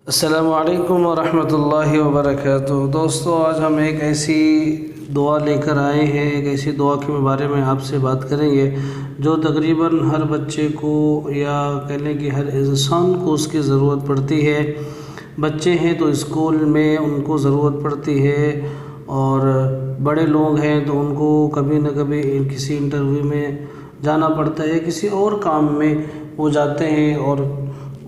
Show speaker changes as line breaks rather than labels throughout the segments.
السلام علیکم ورحمۃ اللہ وبرکاتہ۔ دوستو، آج ہم ایک ایسی دعا لے کر آئے ہیں، ایک ایسی دعا کے بارے میں آپ سے بات کریں گے جو تقریباً ہر بچے کو یا کہہ لیں کہ ہر انسان کو اس کی ضرورت پڑتی ہے۔ بچے ہیں تو اسکول میں ان کو ضرورت پڑتی ہے، اور بڑے لوگ ہیں تو ان کو کبھی نہ کبھی کسی انٹرویو میں جانا پڑتا ہے، کسی اور کام میں وہ جاتے ہیں، اور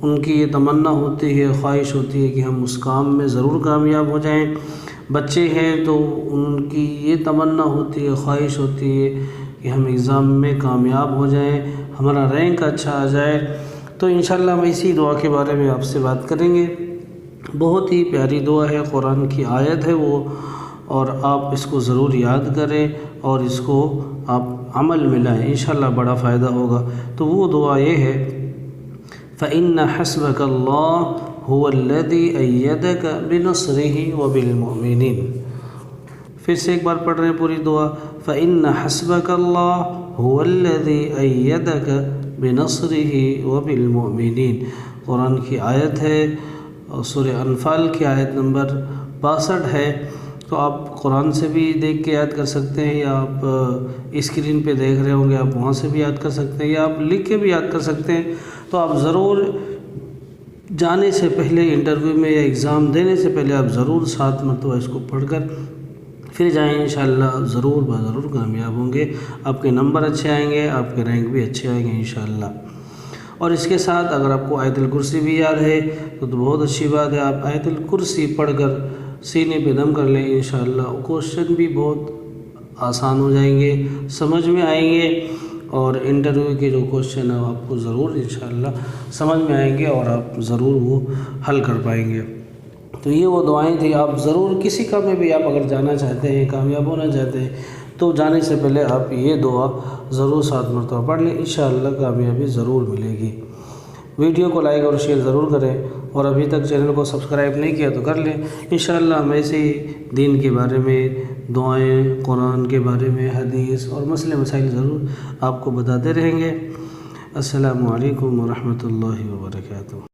ان کی یہ تمنا ہوتی ہے، خواہش ہوتی ہے کہ ہم اس کام میں ضرور کامیاب ہو جائیں۔ بچے ہیں تو ان کی یہ تمنا ہوتی ہے، خواہش ہوتی ہے کہ ہم ایگزام میں کامیاب ہو جائیں، ہمارا رینک اچھا آ جائے۔ تو انشاءاللہ ہم اسی دعا کے بارے میں آپ سے بات کریں گے۔ بہت ہی پیاری دعا ہے، قرآن کی آیت ہے وہ، اور آپ اس کو ضرور یاد کریں اور اس کو آپ عمل میں لائیں، انشاءاللہ بڑا فائدہ ہوگا۔ تو وہ دعا یہ ہے، فَإِنَّ حَسْبَكَ اللَّهُ هُوَ الَّذِي أَيَّدَكَ بِنَصْرِهِ وَبِالْمُؤْمِنِينَ۔ پھر سے ایک بار پڑھ رہے ہیں پوری دعا، فَإِنَّ حَسْبَكَ اللَّهُ هُوَ الَّذِي أَيَّدَكَ بِنَصْرِهِ وَبِالْمُؤْمِنِينَ۔ قرآن کی آیت ہے، سورہ انفال کی آیت نمبر 62 ہے۔ تو آپ قرآن سے بھی دیکھ کے یاد کر سکتے ہیں، یا آپ اسکرین پہ دیکھ رہے ہوں گے، آپ وہاں سے بھی یاد کر سکتے ہیں، یا آپ لکھ کے بھی یاد کر سکتے ہیں۔ تو آپ ضرور جانے سے پہلے، انٹرویو میں یا ایگزام دینے سے پہلے آپ ضرور 7 مرتبہ اس کو پڑھ کر پھر جائیں، انشاءاللہ ضرور ضرور کامیاب ہوں گے، آپ کے نمبر اچھے آئیں گے، آپ کے رینک بھی اچھے آئیں گے انشاءاللہ۔ اور اس کے ساتھ اگر آپ کو آیت الکرسی بھی یاد ہے تو بہت اچھی بات ہے، آپ آیت الکرسی پڑھ کر سینے پہ دم کر لیں، انشاءاللہ کوشچن بھی بہت آسان ہو جائیں گے، سمجھ میں آئیں گے، اور انٹرویو کے جو کوشچن ہیں آپ کو ضرور انشاءاللہ سمجھ میں آئیں گے، اور آپ ضرور وہ حل کر پائیں گے۔ تو یہ وہ دعائیں تھیں، آپ ضرور کسی کام میں بھی آپ اگر جانا چاہتے ہیں، کامیاب ہونا چاہتے ہیں، تو جانے سے پہلے آپ یہ دعا ضرور 7 مرتبہ پڑھ لیں، انشاءاللہ کامیابی ضرور ملے گی۔ ویڈیو کو لائک اور شیئر ضرور کریں، اور ابھی تک چینل کو سبسکرائب نہیں کیا تو کر لیں۔ انشاءاللہ ہم ایسے ہی دین کے بارے میں، دعائیں، قرآن کے بارے میں، حدیث اور مسئلے مسائل ضرور آپ کو بتاتے رہیں گے۔ السلام علیکم ورحمۃ اللہ وبرکاتہ۔